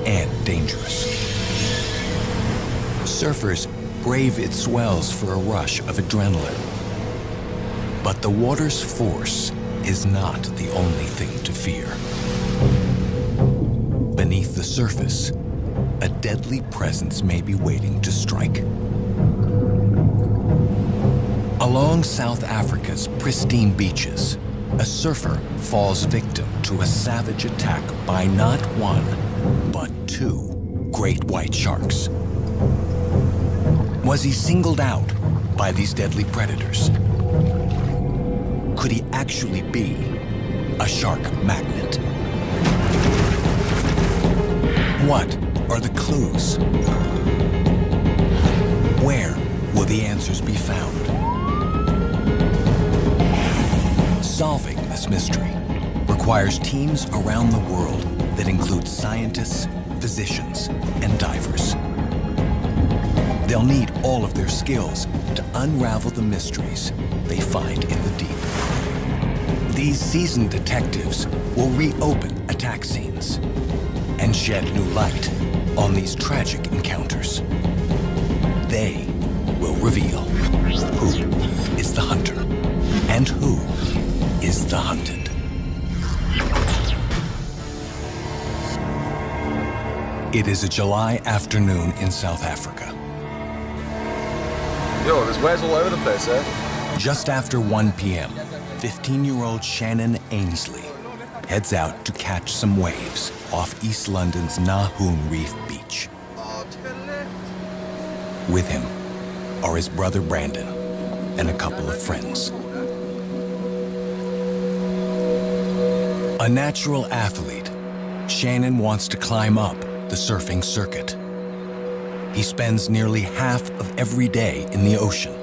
and dangerous. Surfers brave its swells for a rush of adrenaline. But the water's force is not the only thing to fear. Beneath the surface, a deadly presence may be waiting to strike. Along South Africa's pristine beaches, a surfer falls victim to a savage attack by not one, but two great white sharks. Was he singled out by these deadly predators? Could he actually be a shark magnet? What are the clues? Where will the answers be found? Solving this mystery requires teams around the world that include scientists, physicians, and divers. They'll need all of their skills to unravel the mysteries they find in the deep. These seasoned detectives will reopen attack scenes and shed new light on these tragic encounters. They will reveal who is the hunter and who is the hunted. It is a July afternoon in South Africa. Yo, there's waves all over the place, eh? Just after 1 p.m., 15-year-old Shannon Ainsley heads out to catch some waves off East London's Nahoon Reef beach. With him are his brother Brandon and a couple of friends. A natural athlete, Shannon wants to climb up the surfing circuit. He spends nearly half of every day in the ocean.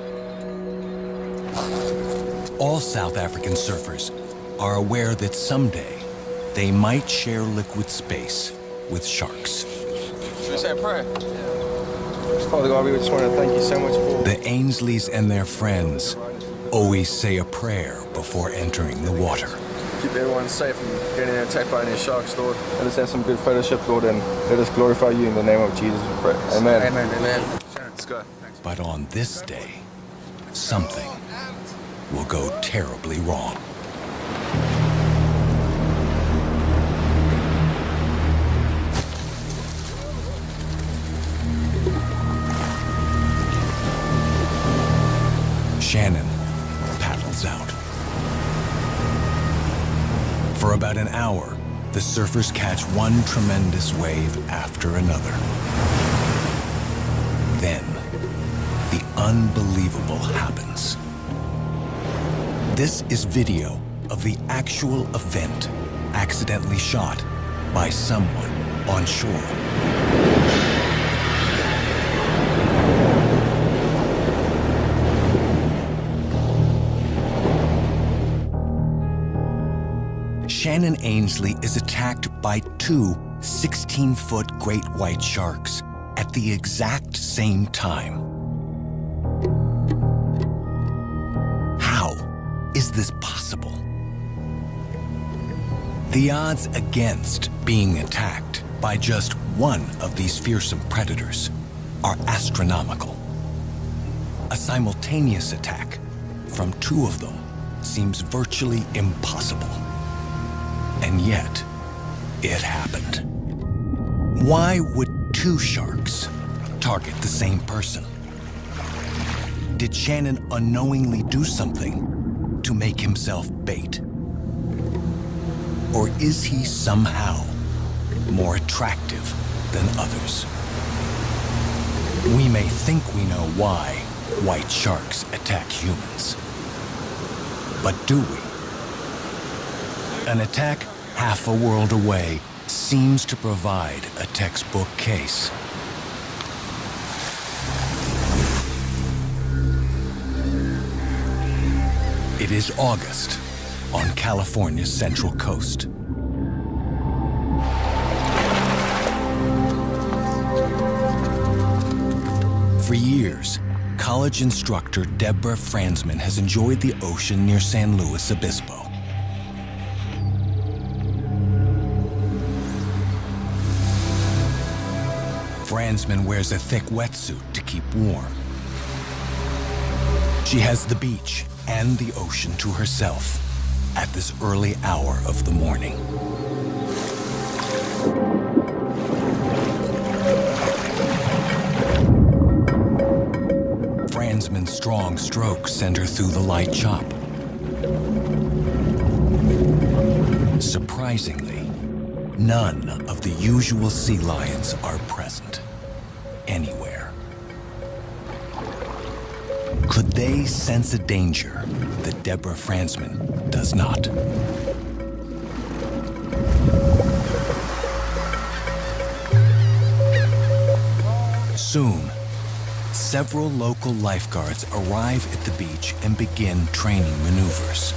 All South African surfers are aware that someday they might share liquid space with sharks. Should we say a prayer? Father God, we just want to thank you so much for... The Ainsleys and their friends always say a prayer before entering the water. Keep everyone safe and getting attacked by any sharks, Lord. Let us have some good fellowship, Lord, and let us glorify you in the name of Jesus, we pray. Amen. Amen. Amen. Let's go. Thanks. But on this day, something will go terribly wrong. Shannon paddles out. For about an hour, the surfers catch one tremendous wave after another. Then, the unbelievable happens. This is video of the actual event accidentally shot by someone on shore. Shannon Ainsley is attacked by two 16-foot great white sharks at the exact same time. How is this possible? The odds against being attacked by just one of these fearsome predators are astronomical. A simultaneous attack from two of them seems virtually impossible. And yet, it happened. Why would two sharks target the same person? Did Shannon unknowingly do something to make himself bait? Or is he somehow more attractive than others? We may think we know why white sharks attack humans. But do we? An attack half a world away seems to provide a textbook case. It is August on California's Central Coast. For years, college instructor Deborah Franzman has enjoyed the ocean near San Luis Obispo. Fransman wears a thick wetsuit to keep warm. She has the beach and the ocean to herself at this early hour of the morning. Fransman's strong strokes send her through the light chop. Surprisingly, none of the usual sea lions are present anywhere. Could they sense a danger that Deborah Fransman does not? Soon, several local lifeguards arrive at the beach and begin training maneuvers.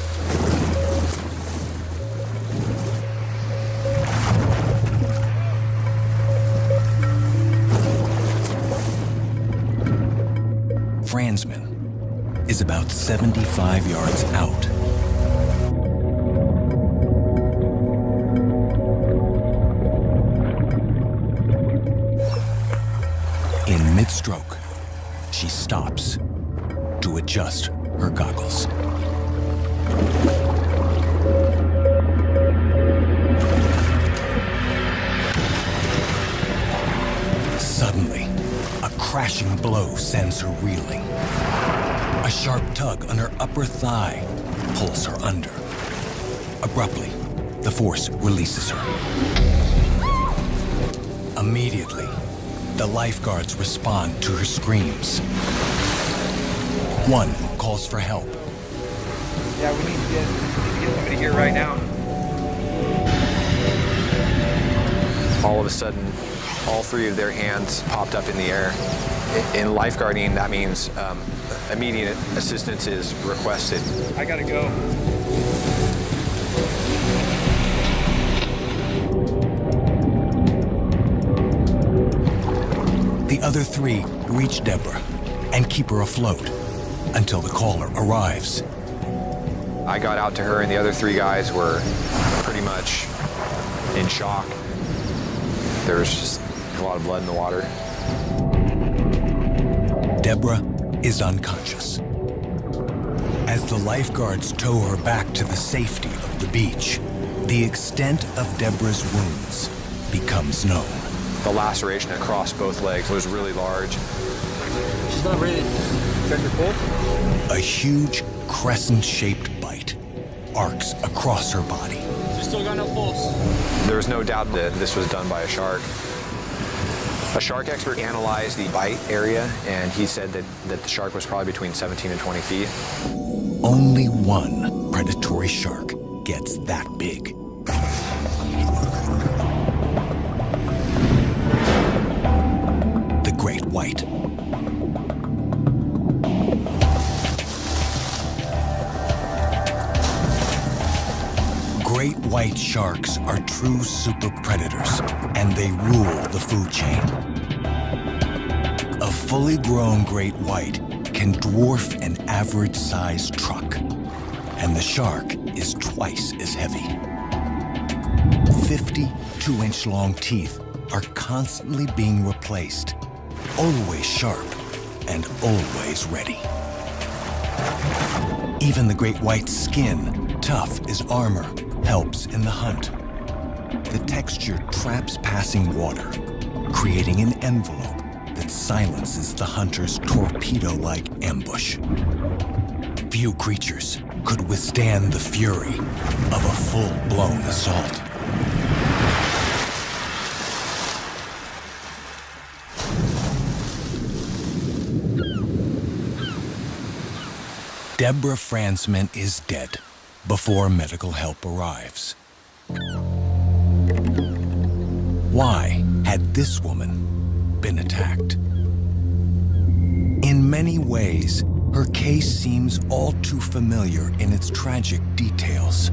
Fransman is about 75 yards out. In mid-stroke, she stops to adjust her goggles. Suddenly, a crashing blow sends her reeling. A sharp tug on her upper thigh pulls her under. Abruptly, the force releases her. Immediately, the lifeguards respond to her screams. One calls for help. Yeah, we need to get somebody here right now. All of a sudden, all three of their hands popped up in the air. In lifeguarding, that means immediate assistance is requested. I gotta go. The other three reach Deborah and keep her afloat until the caller arrives. I got out to her and the other three guys were pretty much in shock. There was just a lot of blood in the water. Deborah is unconscious. As the lifeguards tow her back to the safety of the beach, the extent of Deborah's wounds becomes known. The laceration across both legs was really large. She's not breathing. Check your pulse. A huge crescent-shaped bite arcs across her body. She's still got no pulse. There was no doubt that this was done by a shark. A shark expert analyzed the bite area, and he said that the shark was probably between 17 and 20 feet. Only one predatory shark gets that big. The great white. Great white sharks are true super predators, and they rule the food chain. A fully grown great white can dwarf an average-sized truck, and the shark is twice as heavy. 52-inch long teeth are constantly being replaced, always sharp and always ready. Even the great white's skin, tough as armor, helps in the hunt. The texture traps passing water, creating an envelope that silences the hunter's torpedo-like ambush. Few creatures could withstand the fury of a full-blown assault. Deborah Fransman is dead before medical help arrives. Why had this woman been attacked? In many ways, her case seems all too familiar in its tragic details.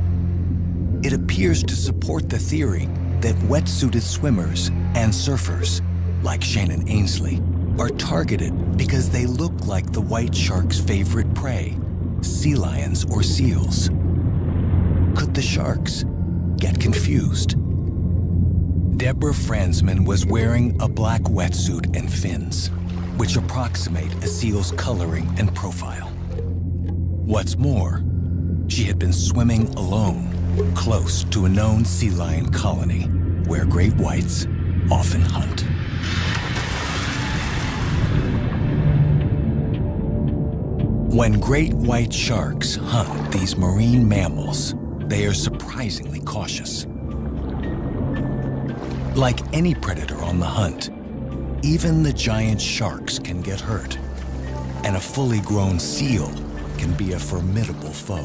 It appears to support the theory that wetsuited swimmers and surfers, like Shannon Ainsley, are targeted because they look like the white shark's favorite prey, sea lions or seals. Could the sharks get confused? Deborah Fransman was wearing a black wetsuit and fins, which approximate a seal's coloring and profile. What's more, she had been swimming alone, close to a known sea lion colony where great whites often hunt. When great white sharks hunt these marine mammals, they are surprisingly cautious. Like any predator on the hunt, even the giant sharks can get hurt, and a fully grown seal can be a formidable foe.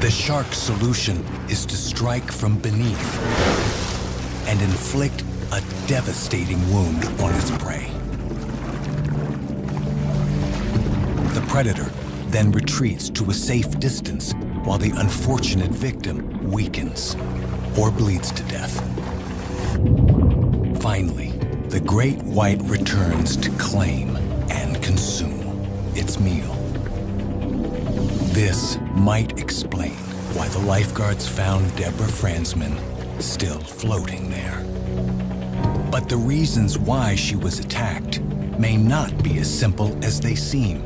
The shark's solution is to strike from beneath and inflict a devastating wound on its prey. The predator then retreats to a safe distance while the unfortunate victim weakens or bleeds to death. Finally, the great white returns to claim and consume its meal. This might explain why the lifeguards found Deborah Fransman still floating there. But the reasons why she was attacked may not be as simple as they seem.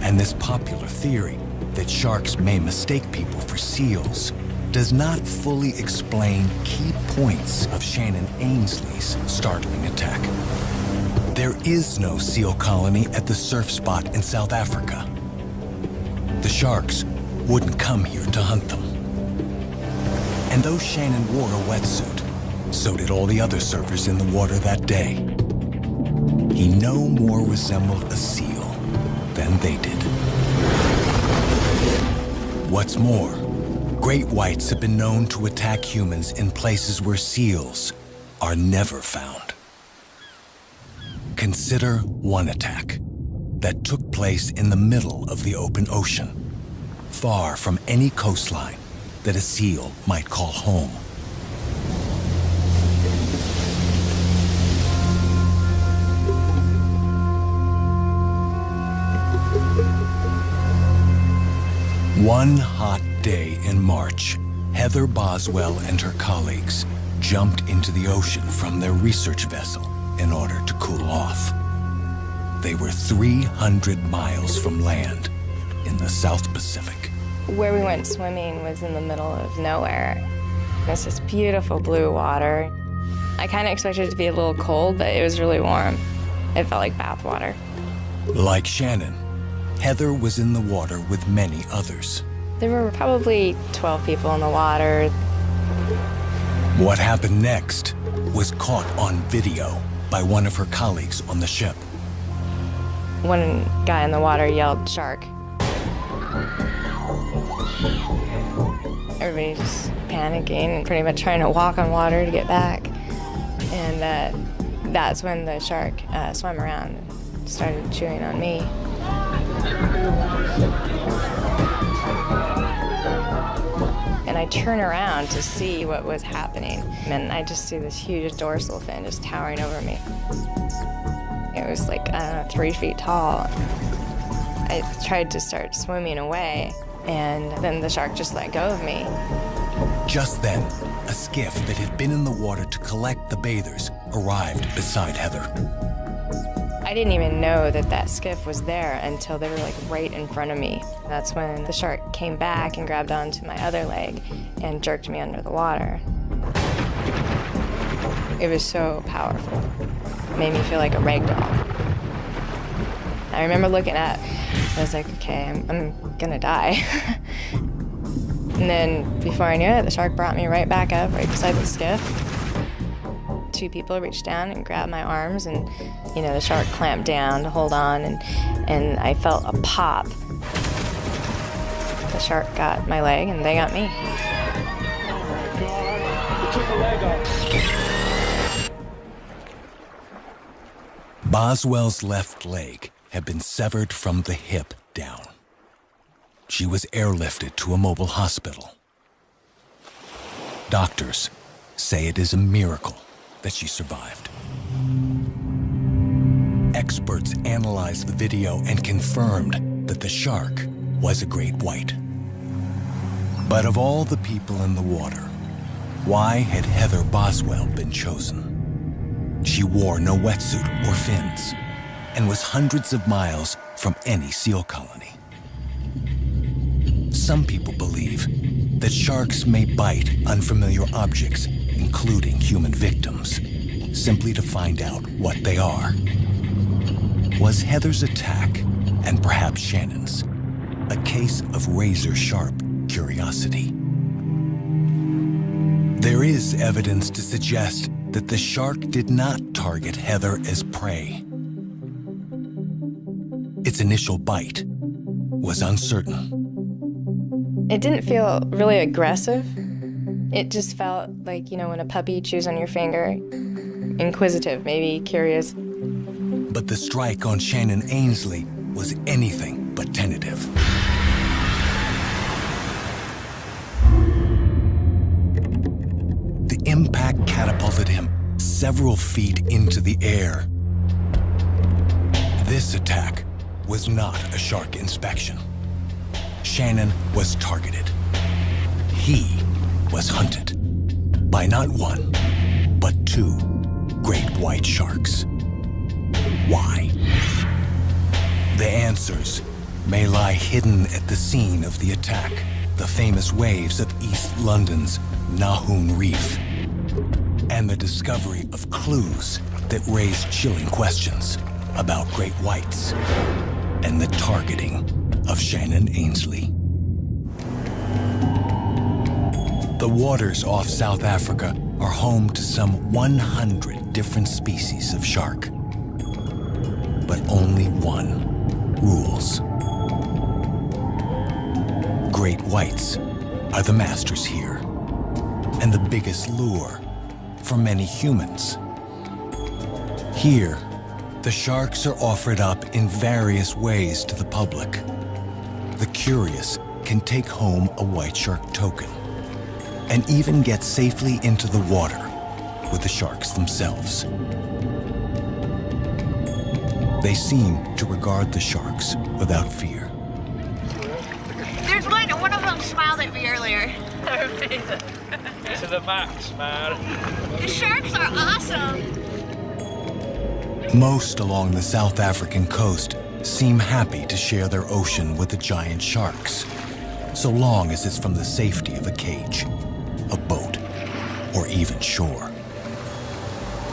And this popular theory that sharks may mistake people for seals does not fully explain key points of Shannon Ainsley's startling attack. There is no seal colony at the surf spot in South Africa. The sharks wouldn't come here to hunt them. And though Shannon wore a wetsuit, so did all the other surfers in the water that day. He no more resembled a seal than they did. What's more, great whites have been known to attack humans in places where seals are never found. Consider one attack that took place in the middle of the open ocean, far from any coastline that a seal might call home. One hot day in March, Heather Boswell and her colleagues jumped into the ocean from their research vessel in order to cool off. They were 300 miles from land in the South Pacific. Where we went swimming was in the middle of nowhere. It's this beautiful blue water. I kind of expected it to be a little cold, but it was really warm. It felt like bath water. Like Shannon, Heather was in the water with many others. There were probably 12 people in the water. What happened next was caught on video by one of her colleagues on the ship. One guy in the water yelled, "Shark." Everybody just panicking and pretty much trying to walk on water to get back. And that's when the shark swam around and started chewing on me. And I turn around to see what was happening, and I just see this huge dorsal fin just towering over me. It was like, I don't know, 3 feet tall. I tried to start swimming away, and then the shark just let go of me. Just then, a skiff that had been in the water to collect the bathers arrived beside Heather. I didn't even know that that skiff was there until they were like right in front of me. That's when the shark came back and grabbed onto my other leg and jerked me under the water. It was so powerful. It made me feel like a rag doll. I remember looking up, I was like, okay, I'm gonna die. And then before I knew it, the shark brought me right back up, right beside the skiff. 2 people reached down and grabbed my arms, and the shark clamped down to hold on, and I felt a pop. The shark got my leg, and they got me. Boswell's left leg had been severed from the hip down. She was airlifted to a mobile hospital. Doctors say it is a miracle that she survived. Experts analyzed the video and confirmed that the shark was a great white. But of all the people in the water, why had Heather Boswell been chosen? She wore no wetsuit or fins and was hundreds of miles from any seal colony. Some people believe that sharks may bite unfamiliar objects, including human victims, simply to find out what they are. Was Heather's attack, and perhaps Shannon's, a case of razor-sharp curiosity? There is evidence to suggest that the shark did not target Heather as prey. Its initial bite was uncertain. It didn't feel really aggressive. It just felt like, you know, when a puppy chews on your finger, inquisitive, maybe curious. But the strike on Shannon Ainsley was anything but tentative. The impact catapulted him several feet into the air. This attack was not a shark inspection. Shannon was targeted. He was hunted by not one, but two great white sharks. Why? The answers may lie hidden at the scene of the attack, the famous waves of East London's Nahoon Reef, and the discovery of clues that raise chilling questions about great whites and the targeting of Shannon Ainsley. The waters off South Africa are home to some 100 different species of shark. But only one rules. Great whites are the masters here, and the biggest lure for many humans. Here, the sharks are offered up in various ways to the public. The curious can take home a white shark token and even get safely into the water with the sharks themselves. They seem to regard the sharks without fear. There's one of them smiled at me earlier. To the max, man. The sharks are awesome. Most along the South African coast seem happy to share their ocean with the giant sharks, so long as it's from the safety of a cage, a boat, or even shore.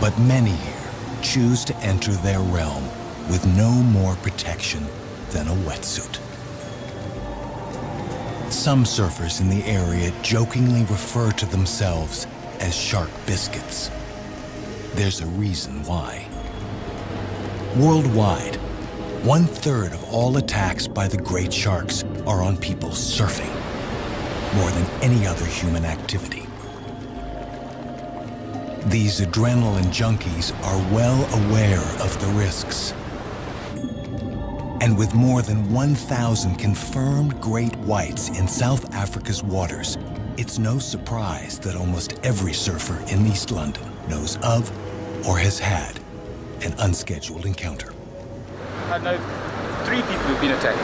But many here choose to enter their realm with no more protection than a wetsuit. Some surfers in the area jokingly refer to themselves as shark biscuits. There's a reason why. Worldwide, 1/3 of all attacks by the great sharks are on people surfing, more than any other human activity. These adrenaline junkies are well aware of the risks. And with more than 1,000 confirmed great whites in South Africa's waters, it's no surprise that almost every surfer in East London knows of or has had an unscheduled encounter. I know 3 people who've been attacked.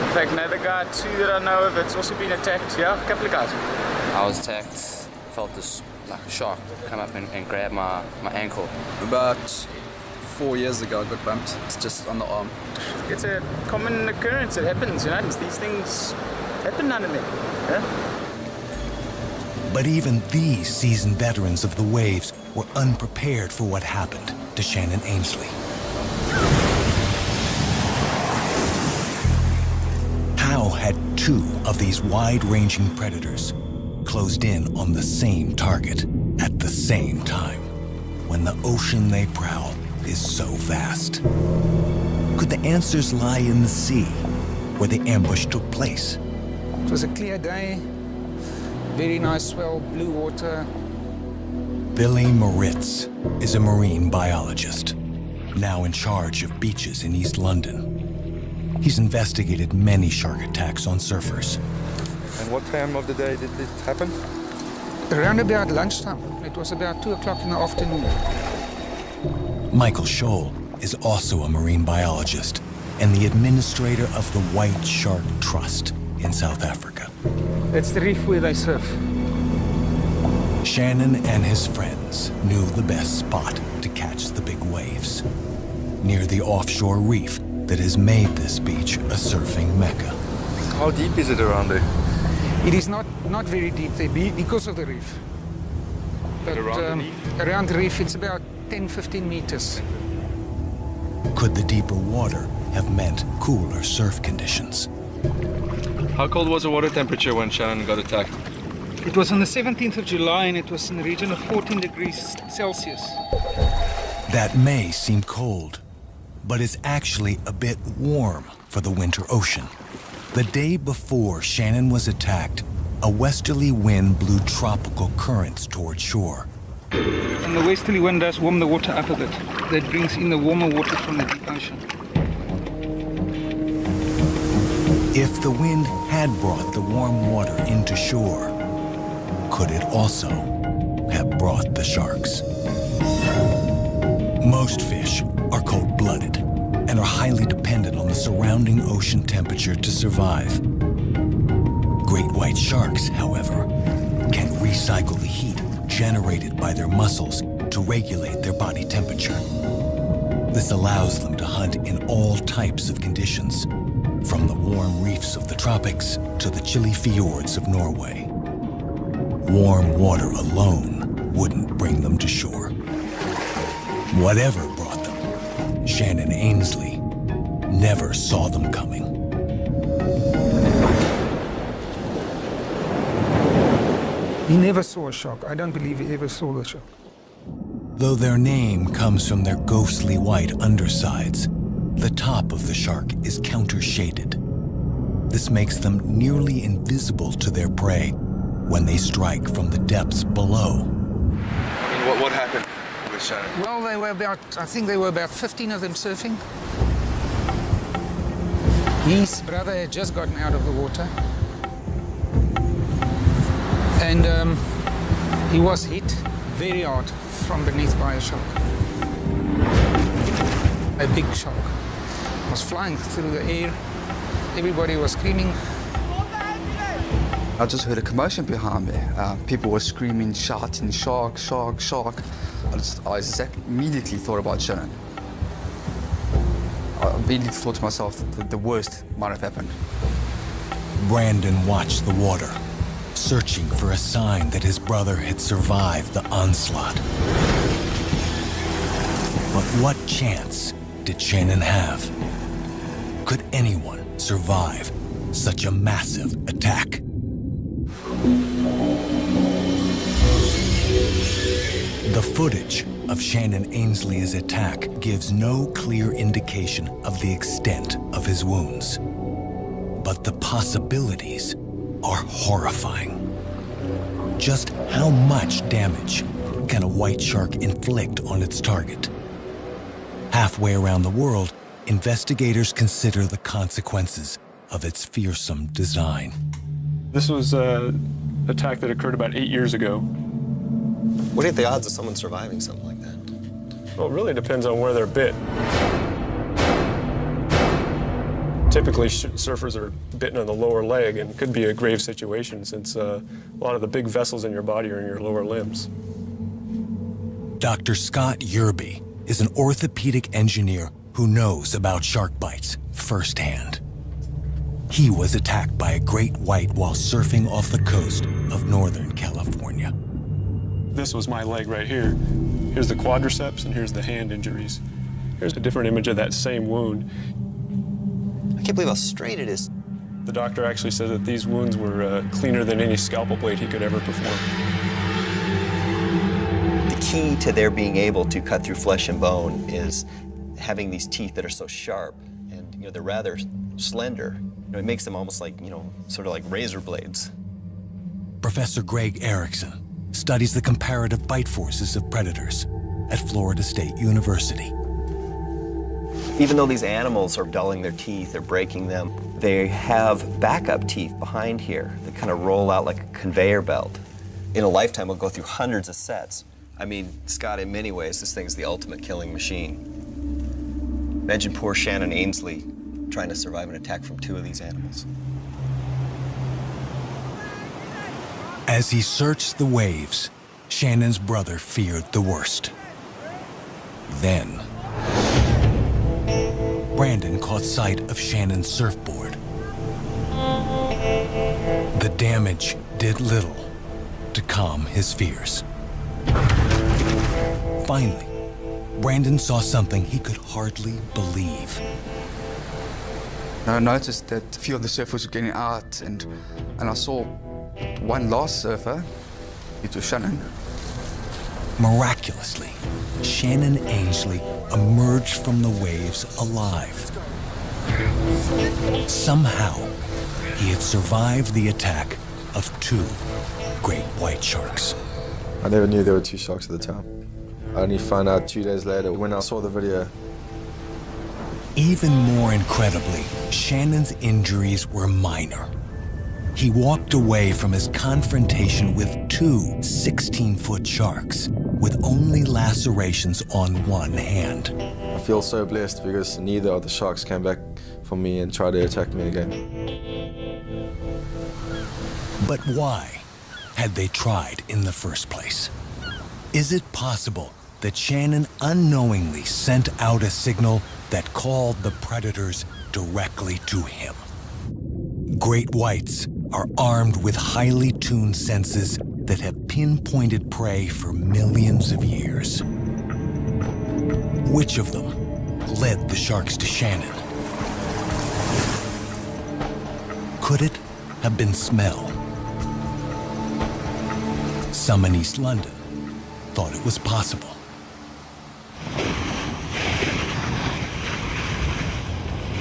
In fact, another guy, 2 that I know of, it's also been attacked. Yeah, a couple of guys. I was attacked, felt this like shark come up and grab my ankle. About 4 years ago, I got bumped. It's just on the arm. It's a common occurrence. It happens, you know. These things happen now and then. Yeah? But even these seasoned veterans of the waves were unprepared for what happened to Shannon Ainsley. How had 2 of these wide-ranging predators closed in on the same target at the same time when the ocean they prowl is so vast? Could the answers lie in the sea where the ambush took place? It was a clear day, very nice swell, blue water. Billy Moritz is a marine biologist, now in charge of beaches in East London. He's investigated many shark attacks on surfers. And what time of the day did it happen? Around about lunchtime. It was about 2 o'clock in the afternoon. Michael Scholl is also a marine biologist and the administrator of the White Shark Trust in South Africa. That's the reef where they surf. Shannon and his friends knew the best spot to catch the big waves, near the offshore reef that has made this beach a surfing mecca. How deep is it around there? It is not very deep there because of the reef. But around the reef, it's about 10-15 meters. Could the deeper water have meant cooler surf conditions? How cold was the water temperature when Shannon got attacked? It was on the 17th of July, and it was in the region of 14 degrees Celsius. That may seem cold, but it's actually a bit warm for the winter ocean. The day before Shannon was attacked, a westerly wind blew tropical currents toward shore. And the westerly wind does warm the water up a bit. That brings in the warmer water from the deep ocean. If the wind had brought the warm water into shore, could it also have brought the sharks? Most fish are cold-blooded and are highly dependent on the surrounding ocean temperature to survive. Great white sharks, however, can recycle the heat generated by their muscles to regulate their body temperature. This allows them to hunt in all types of conditions, from the warm reefs of the tropics to the chilly fjords of Norway. Warm water alone wouldn't bring them to shore. Whatever brought them, Shannon Ainsley never saw them coming. He never saw a shark. I don't believe he ever saw the shark. Though their name comes from their ghostly white undersides, the top of the shark is counter-shaded. This makes them nearly invisible to their prey when they strike from the depths below. What happened with Shannon? Well, I think there were about 15 of them surfing. His brother had just gotten out of the water. And he was hit very hard from beneath by a shark. A big shark was flying through the air. Everybody was screaming. I just heard a commotion behind me. People were screaming, shouting, shark, shark, shark. I immediately thought about Shannon. I immediately thought to myself that the worst might have happened. Brandon watched the water, searching for a sign that his brother had survived the onslaught. But what chance did Shannon have? Could anyone survive such a massive attack? The footage of Shannon Ainsley's attack gives no clear indication of the extent of his wounds. But the possibilities are horrifying. Just how much damage can a white shark inflict on its target? Halfway around the world, investigators consider the consequences of its fearsome design. This was an attack that occurred about 8 years ago. What are the odds of someone surviving something like that? Well, it really depends on where they're bit. Typically, surfers are bitten on the lower leg, and it could be a grave situation since a lot of the big vessels in your body are in your lower limbs. Dr. Scott Yerby is an orthopedic engineer who knows about shark bites firsthand. He was attacked by a great white while surfing off the coast of Northern California. This was my leg right here. Here's the quadriceps, and here's the hand injuries. Here's a different image of that same wound. I can't believe how straight it is. The doctor actually said that these wounds were cleaner than any scalpel blade he could ever perform. The key to their being able to cut through flesh and bone is having these teeth that are so sharp, and they're rather slender. It makes them almost like, sort of like razor blades. Professor Greg Erickson studies the comparative bite forces of predators at Florida State University. Even though these animals are dulling their teeth or breaking them, they have backup teeth behind here that kind of roll out like a conveyor belt. In a lifetime, we'll go through hundreds of sets. I mean, Scott, in many ways, this thing's the ultimate killing machine. Imagine poor Shannon Ainsley trying to survive an attack from 2 of these animals. As he searched the waves, Shannon's brother feared the worst. Then, Brandon caught sight of Shannon's surfboard. The damage did little to calm his fears. Finally, Brandon saw something he could hardly believe. I noticed that a few of the surfers were getting out, and I saw one last surfer. It was Shannon. Miraculously, Shannon Ainsley emerged from the waves alive. Somehow, he had survived the attack of 2 great white sharks. I never knew there were 2 sharks at the time. I only found out 2 days later when I saw the video. Even more incredibly, Shannon's injuries were minor. He walked away from his confrontation with 2 16-foot sharks with only lacerations on one hand. I feel so blessed because neither of the sharks came back for me and tried to attack me again. But why had they tried in the first place? Is it possible that Shannon unknowingly sent out a signal that called the predators directly to him? Great whites are armed with highly tuned senses that have pinpointed prey for millions of years. Which of them led the sharks to Shannon? Could it have been smell? Some in East London thought it was possible.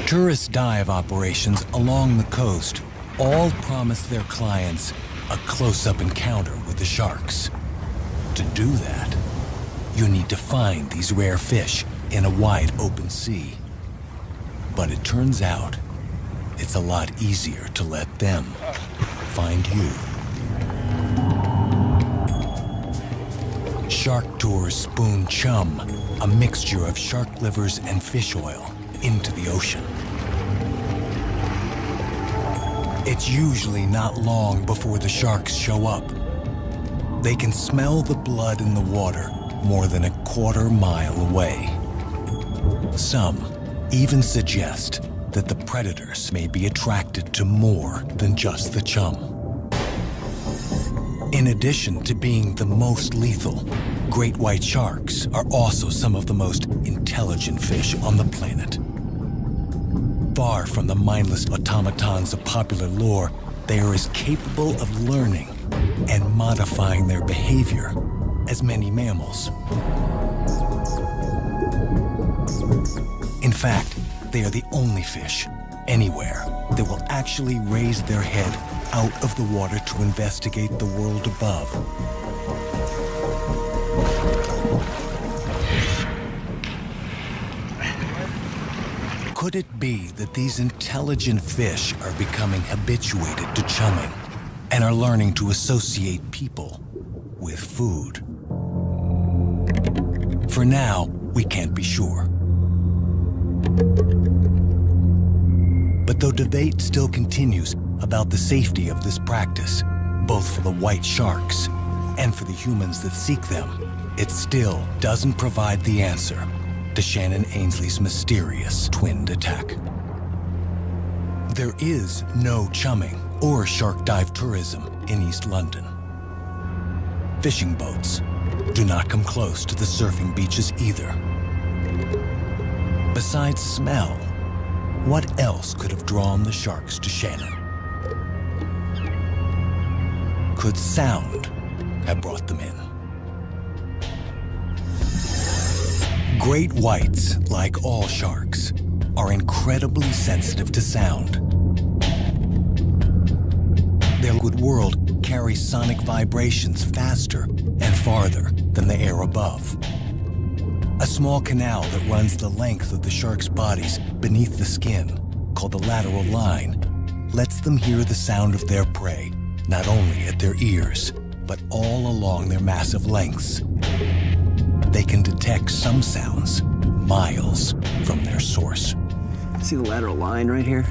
Tourist dive operations along the coast all promise their clients a close-up encounter with the sharks. To do that, you need to find these rare fish in a wide open sea. But it turns out it's a lot easier to let them find you. Shark Tours spoon chum, a mixture of shark livers and fish oil, into the ocean. It's usually not long before the sharks show up. They can smell the blood in the water more than a quarter mile away. Some even suggest that the predators may be attracted to more than just the chum. In addition to being the most lethal, great white sharks are also some of the most intelligent fish on the planet. Far from the mindless automatons of popular lore, they are as capable of learning and modifying their behavior as many mammals. In fact, they are the only fish anywhere that will actually raise their head out of the water to investigate the world above. Could it be that these intelligent fish are becoming habituated to chumming and are learning to associate people with food? For now, we can't be sure. But though debate still continues about the safety of this practice, both for the white sharks and for the humans that seek them, it still doesn't provide the answer to Shannon Ainsley's mysterious twinned attack. There is no chumming or shark dive tourism in East London. Fishing boats do not come close to the surfing beaches either. Besides smell, what else could have drawn the sharks to Shannon? Could sound have brought them in? Great whites, like all sharks, are incredibly sensitive to sound. Their liquid world carries sonic vibrations faster and farther than the air above. A small canal that runs the length of the shark's bodies beneath the skin, called the lateral line, lets them hear the sound of their prey, not only at their ears, but all along their massive lengths. They can detect some sounds miles from their source. See the lateral line right here?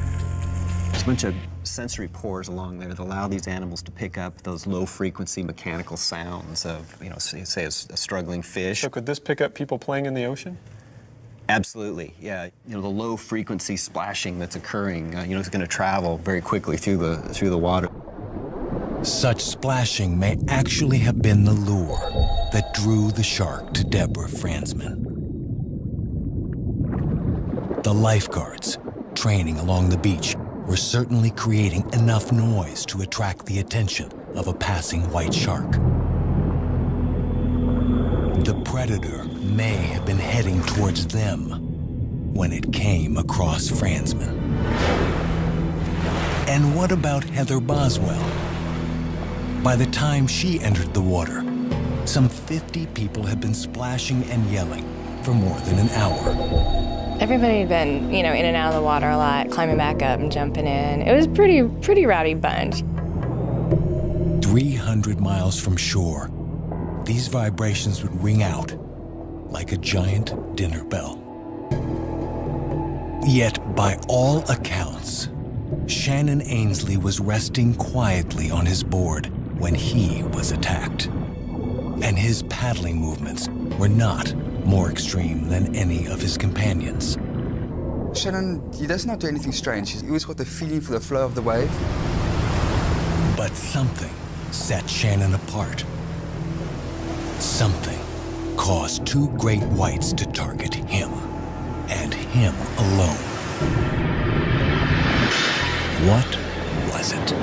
There's a bunch of sensory pores along there that allow these animals to pick up those low-frequency mechanical sounds of, you know, say a struggling fish. So could this pick up people playing in the ocean? Absolutely, yeah. You know, the low-frequency splashing that's occurring, you know, is going to travel very quickly through the water. Such splashing may actually have been the lure that drew the shark to Deborah Fransman. The lifeguards training along the beach were certainly creating enough noise to attract the attention of a passing white shark. The predator may have been heading towards them when it came across Fransman. And what about Heather Boswell? By the time she entered the water, some 50 people had been splashing and yelling for more than an hour. Everybody had been, you know, in and out of the water a lot, climbing back up and jumping in. It was a pretty rowdy bunch. 300 miles from shore, these vibrations would ring out like a giant dinner bell. Yet, by all accounts, Shannon Ainsley was resting quietly on his board when he was attacked. And his paddling movements were not more extreme than any of his companions. Shannon, he does not do anything strange. He's always got the feeling for the flow of the wave. But something set Shannon apart. Something caused two great whites to target him, and him alone. What was it?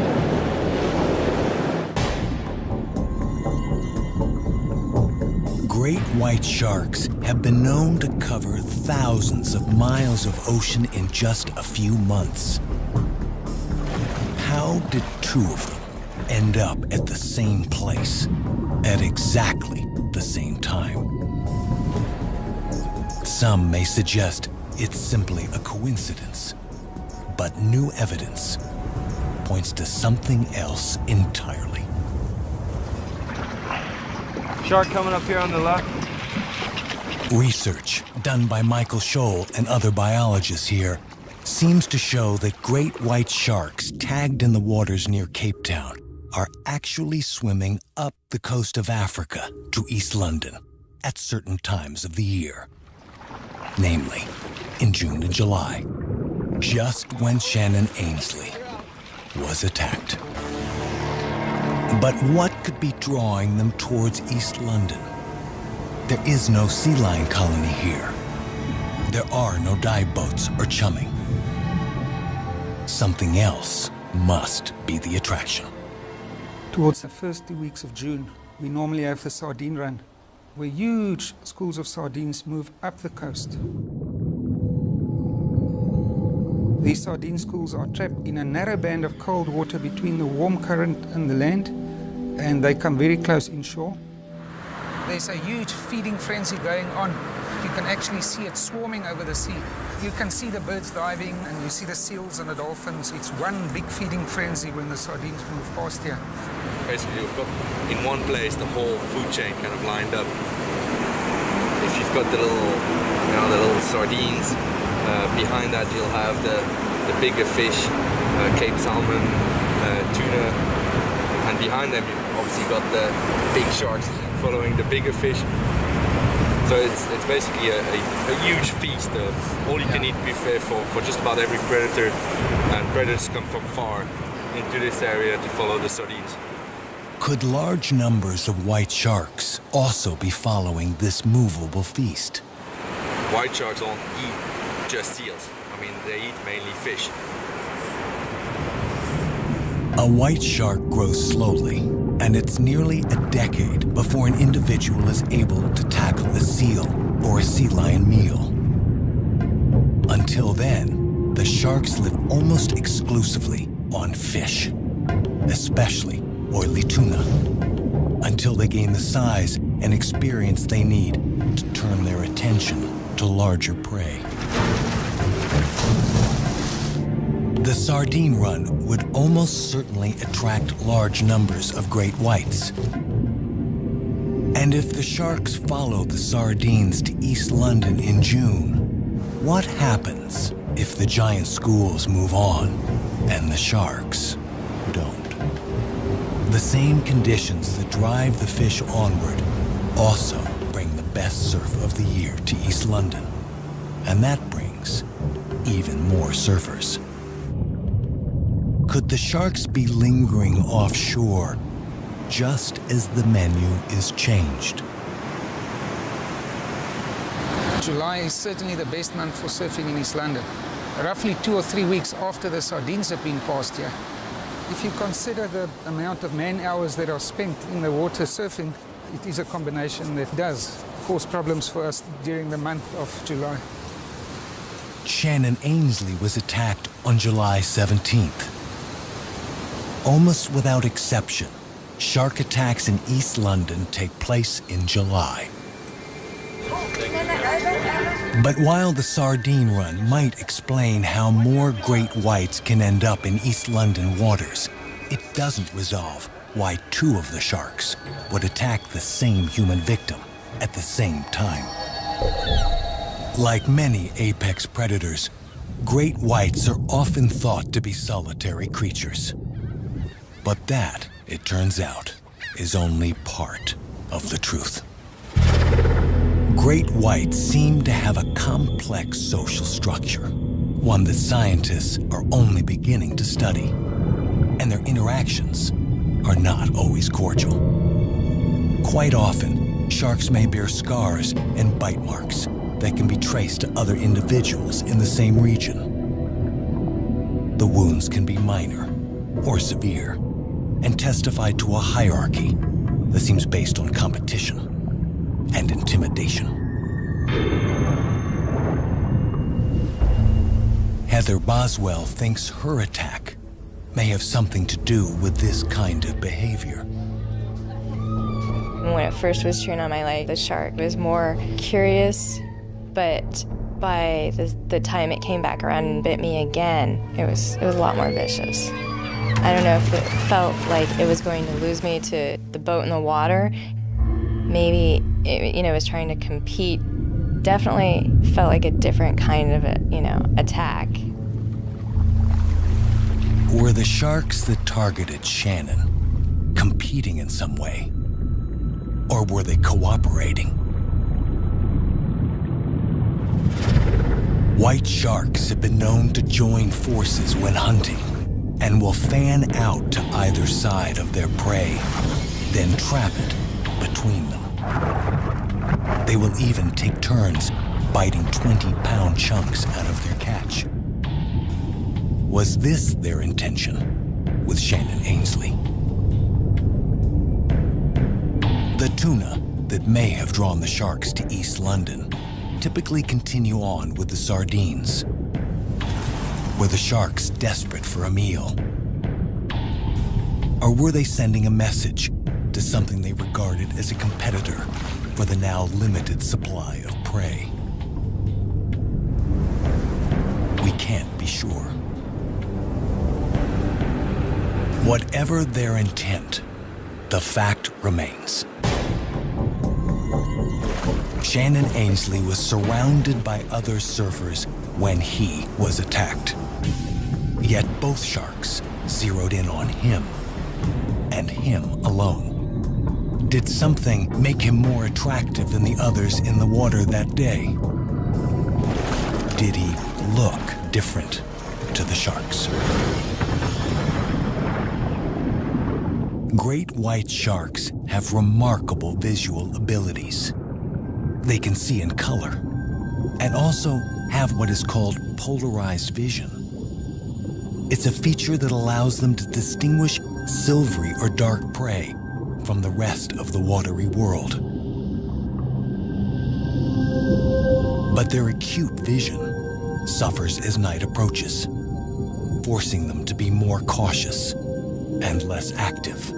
Great white sharks have been known to cover thousands of miles of ocean in just a few months. How did two of them end up at the same place at exactly the same time? Some may suggest it's simply a coincidence, but new evidence points to something else entirely. Shark coming up here on the left. Research done by Michael Scholl and other biologists here seems to show that great white sharks tagged in the waters near Cape Town are actually swimming up the coast of Africa to East London at certain times of the year. Namely, in June and July, just when Shannon Ainsley was attacked. But what could be drawing them towards East London? There is no sea lion colony here. There are no dive boats or chumming. Something else must be the attraction. Towards the first 2 weeks of June, we normally have the sardine run, where huge schools of sardines move up the coast. These sardine schools are trapped in a narrow band of cold water between the warm current and the land, and they come very close inshore. There's a huge feeding frenzy going on. You can actually see it swarming over the sea. You can see the birds diving, and you see the seals and the dolphins. It's one big feeding frenzy when the sardines move past here. Basically, you've got in one place the whole food chain kind of lined up. If you've got the little sardines, behind that you'll have the bigger fish, Cape salmon, tuna, and behind them you've obviously got the big sharks following the bigger fish. So it's basically a huge feast, all-you-can-eat buffet for just about every predator, and predators come from far into this area to follow the sardines. Could large numbers of white sharks also be following this movable feast? White sharks don't eat just seals. I mean, they eat mainly fish. A white shark grows slowly, and it's nearly a decade before an individual is able to tackle a seal or a sea lion meal. Until then, the sharks live almost exclusively on fish, especially oily tuna, until they gain the size and experience they need to turn their attention to larger prey. The sardine run would almost certainly attract large numbers of great whites. And if the sharks follow the sardines to East London in June, what happens if the giant schools move on and the sharks don't? The same conditions that drive the fish onward also bring the best surf of the year to East London. And that brings even more surfers. Could the sharks be lingering offshore just as the menu is changed? July is certainly the best month for surfing in East London. Roughly 2 or 3 weeks after the sardines have been passed here. If you consider the amount of man hours that are spent in the water surfing, it is a combination that does cause problems for us during the month of July. Shannon Ainsley was attacked on July 17th. Almost without exception, shark attacks in East London take place in July. But while the sardine run might explain how more great whites can end up in East London waters, it doesn't resolve why 2 of the sharks would attack the same human victim at the same time. Like many apex predators, great whites are often thought to be solitary creatures. But that, it turns out, is only part of the truth. Great whites seem to have a complex social structure, one that scientists are only beginning to study. And their interactions are not always cordial. Quite often, sharks may bear scars and bite marks that can be traced to other individuals in the same region. The wounds can be minor or severe and testify to a hierarchy that seems based on competition and intimidation. Heather Boswell thinks her attack may have something to do with this kind of behavior. When it first was turned on my leg, the shark was more curious, but by the time it came back around and bit me again, it was a lot more vicious. I don't know if it felt like it was going to lose me to the boat in the water. Maybe it was trying to compete. Definitely felt like a different kind of attack. Were the sharks that targeted Shannon competing in some way? Or were they cooperating? White sharks have been known to join forces when hunting and will fan out to either side of their prey, then trap it between them. They will even take turns biting 20-pound chunks out of their catch. Was this their intention with Shannon Ainsley? The tuna that may have drawn the sharks to East London typically continue on with the sardines. Were the sharks desperate for a meal? Or were they sending a message to something they regarded as a competitor for the now limited supply of prey? We can't be sure. Whatever their intent, the fact remains. Shannon Ainsley was surrounded by other surfers when he was attacked. Yet both sharks zeroed in on him, and him alone. Did something make him more attractive than the others in the water that day? Did he look different to the sharks? Great white sharks have remarkable visual abilities. They can see in color and also have what is called polarized vision. It's a feature that allows them to distinguish silvery or dark prey from the rest of the watery world. But their acute vision suffers as night approaches, forcing them to be more cautious and less active.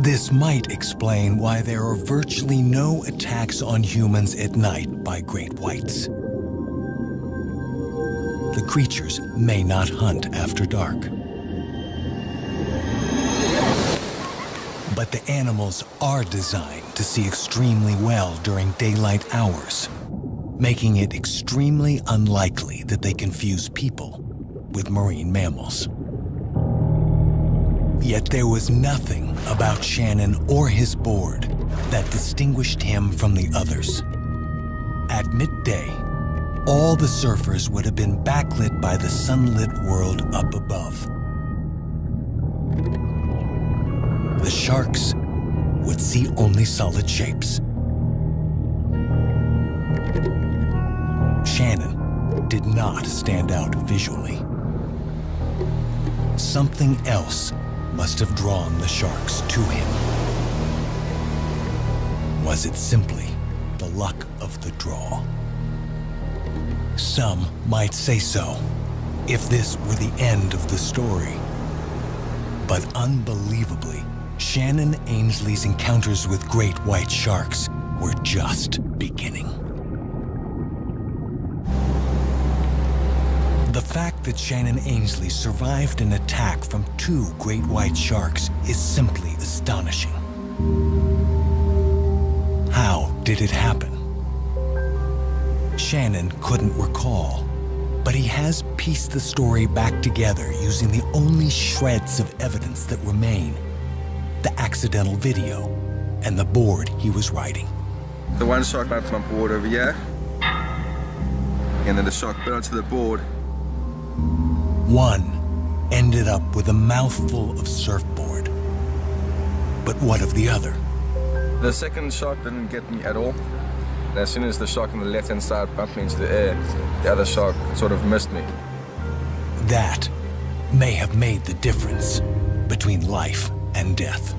This might explain why there are virtually no attacks on humans at night by great whites. The creatures may not hunt after dark. But the animals are designed to see extremely well during daylight hours. making it extremely unlikely that they confuse people with marine mammals. Yet there was nothing about Shannon or his board that distinguished him from the others. At midday, all the surfers would have been backlit by the sunlit world up above. The sharks would see only solid shapes. Shannon did not stand out visually. Something else must have drawn the sharks to him. Was it simply the luck of the draw? Some might say so, if this were the end of the story. But unbelievably, Shannon Ainsley's encounters with great white sharks were just beginning. The fact that Shannon Ainsley survived an attack from 2 great white sharks is simply astonishing. How did it happen? Shannon couldn't recall, but he has pieced the story back together using the only shreds of evidence that remain: the accidental video and the board he was riding. The one shark went from my board over here, and then the shark bit onto the board. One ended up with a mouthful of surfboard. But what of the other? The second shark didn't get me at all. And as soon as the shark on the left-hand side bumped me into the air, the other shark sort of missed me. That may have made the difference between life and death.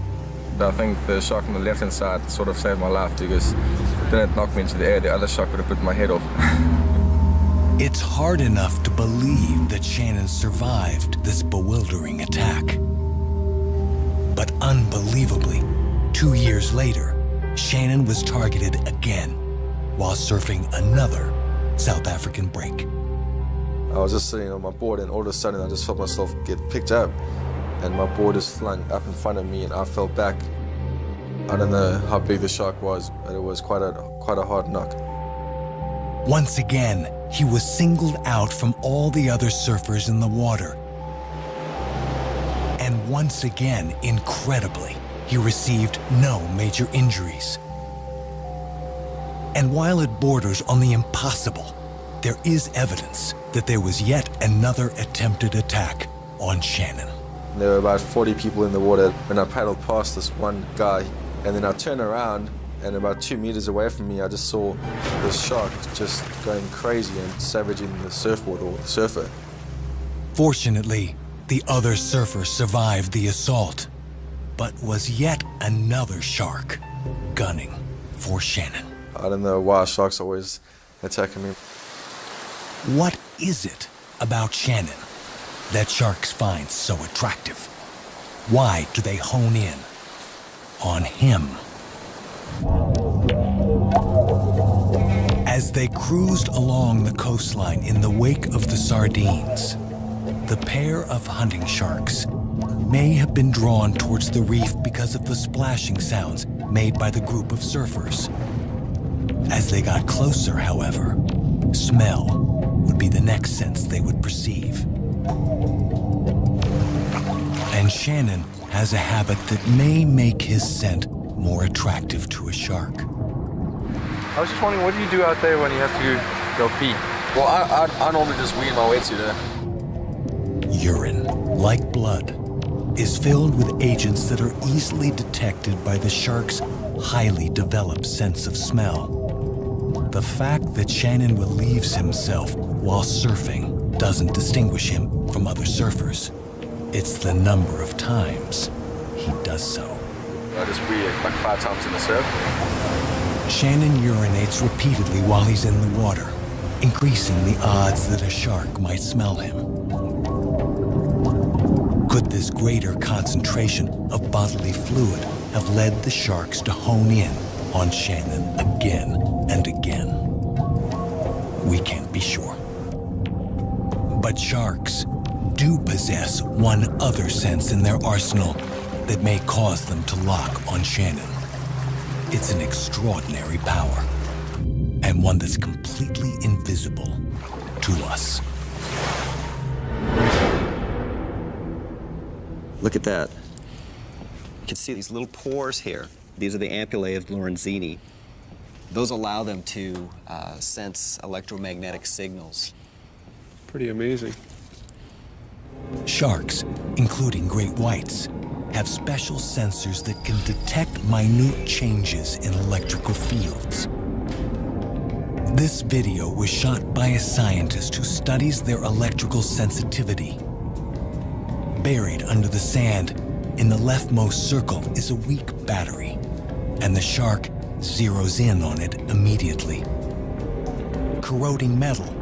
I think the shark on the left-hand side sort of saved my life, because if it didn't knock me into the air, the other shark would have put my head off. It's hard enough to believe that Shannon survived this bewildering attack. But unbelievably, 2 years later, Shannon was targeted again while surfing another South African break. I was just sitting on my board, and all of a sudden I just felt myself get picked up, and my board is flung up in front of me, and I fell back. I don't know how big the shark was, but it was quite a hard knock. Once again, he was singled out from all the other surfers in the water. And once again, incredibly, he received no major injuries. And while it borders on the impossible, there is evidence that there was yet another attempted attack on Shannon. There were about 40 people in the water when I paddled past this one guy, and then I turned around, and about 2 meters away from me, I just saw this shark just going crazy and savaging the surfboard or the surfer. Fortunately, the other surfer survived the assault, but was yet another shark gunning for Shannon. I don't know why sharks are always attacking me. What is it about Shannon that sharks find so attractive? Why do they hone in on him? As they cruised along the coastline in the wake of the sardines, the pair of hunting sharks may have been drawn towards the reef because of the splashing sounds made by the group of surfers. As they got closer, however, smell would be the next sense they would perceive. And Shannon has a habit that may make his scent more attractive to a shark. I was just wondering, what do you do out there when you have to go pee? Well, I normally just wee in my wetsuit. Urine, like blood, is filled with agents that are easily detected by the shark's highly developed sense of smell. The fact that Shannon relieves himself while surfing doesn't distinguish him from other surfers. It's the number of times he does so. I just wee like 5 times in the surf. Shannon urinates repeatedly while he's in the water, increasing the odds that a shark might smell him. Could this greater concentration of bodily fluid have led the sharks to hone in on Shannon again and again? We can't be sure. But sharks do possess one other sense in their arsenal that may cause them to lock on Shannon. It's an extraordinary power, and and one that's completely invisible to us. Look at that. You can see these little pores here. These are the ampullae of Lorenzini. Those allow them to sense electromagnetic signals. Pretty amazing. Sharks, including great whites, have special sensors that can detect minute changes in electrical fields. This video was shot by a scientist who studies their electrical sensitivity. Buried under the sand, in the leftmost circle is a weak battery, and the shark zeroes in on it immediately. Corroding metal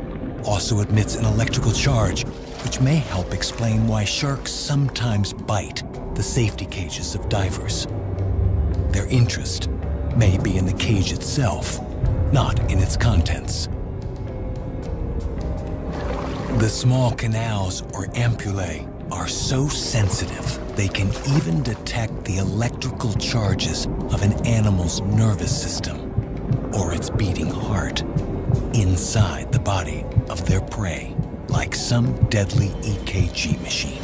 also emits an electrical charge, which may help explain why sharks sometimes bite the safety cages of divers. Their interest may be in the cage itself, not in its contents. The small canals, or ampullae, are so sensitive they can even detect the electrical charges of an animal's nervous system or its beating heart inside the body of their prey, like some deadly EKG machine.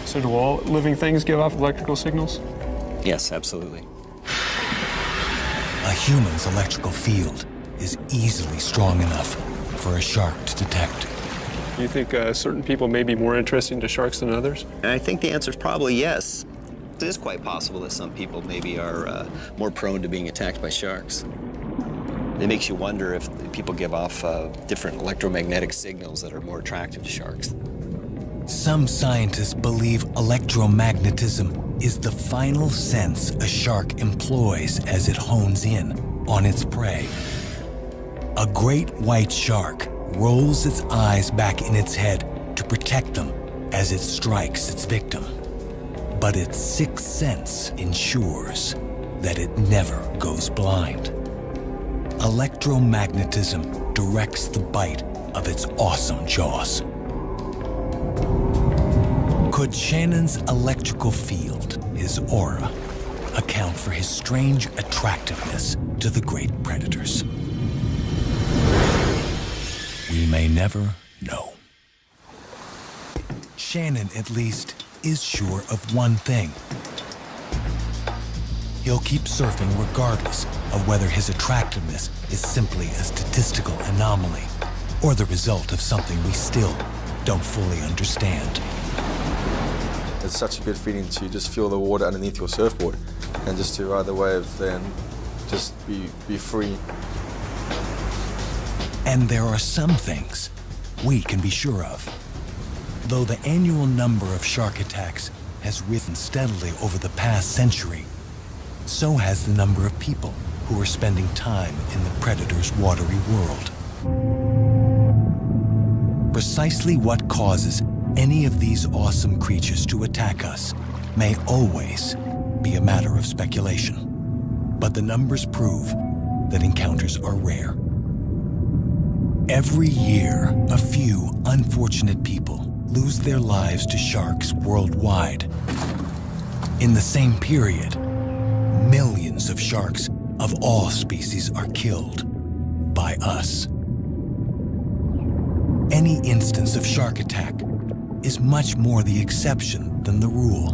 So do all living things give off electrical signals? Yes, absolutely. A human's electrical field is easily strong enough for a shark to detect. Do you think certain people may be more interesting to sharks than others? And I think the answer is probably yes. It is quite possible that some people maybe are more prone to being attacked by sharks. It makes you wonder if people give off different electromagnetic signals that are more attractive to sharks. Some scientists believe electromagnetism is the final sense a shark employs as it hones in on its prey. A great white shark rolls its eyes back in its head to protect them as it strikes its victim. But its sixth sense ensures that it never goes blind. Electromagnetism directs the bite of its awesome jaws. Could Shannon's electrical field, his aura, account for his strange attractiveness to the great predators? We may never know. Shannon, at least, is sure of one thing. He'll keep surfing regardless of whether his attractiveness is simply a statistical anomaly or the result of something we still don't fully understand. It's such a good feeling to just feel the water underneath your surfboard and just to ride the wave and just be free. And there are some things we can be sure of. Though the annual number of shark attacks has risen steadily over the past century, so has the number of people who are spending time in the predator's watery world. Precisely what causes any of these awesome creatures to attack us may always be a matter of speculation. But the numbers prove that encounters are rare. Every year, a few unfortunate people lose their lives to sharks worldwide. In the same period, millions of sharks of all species are killed by us. Any instance of shark attack is much more the exception than the rule.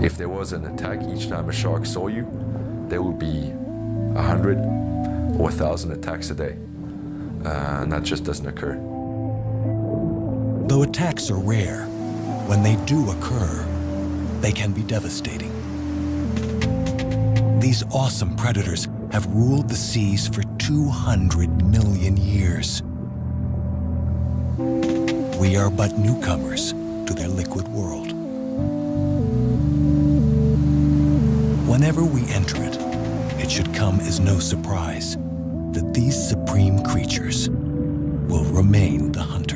If there was an attack each time a shark saw you, there would be 100 or 1,000 attacks a day. And that just doesn't occur. Though attacks are rare, when they do occur, they can be devastating. These awesome predators have ruled the seas for 200 million years. We are but newcomers to their liquid world. Whenever we enter it, it should come as no surprise that these supreme creatures will remain the hunters.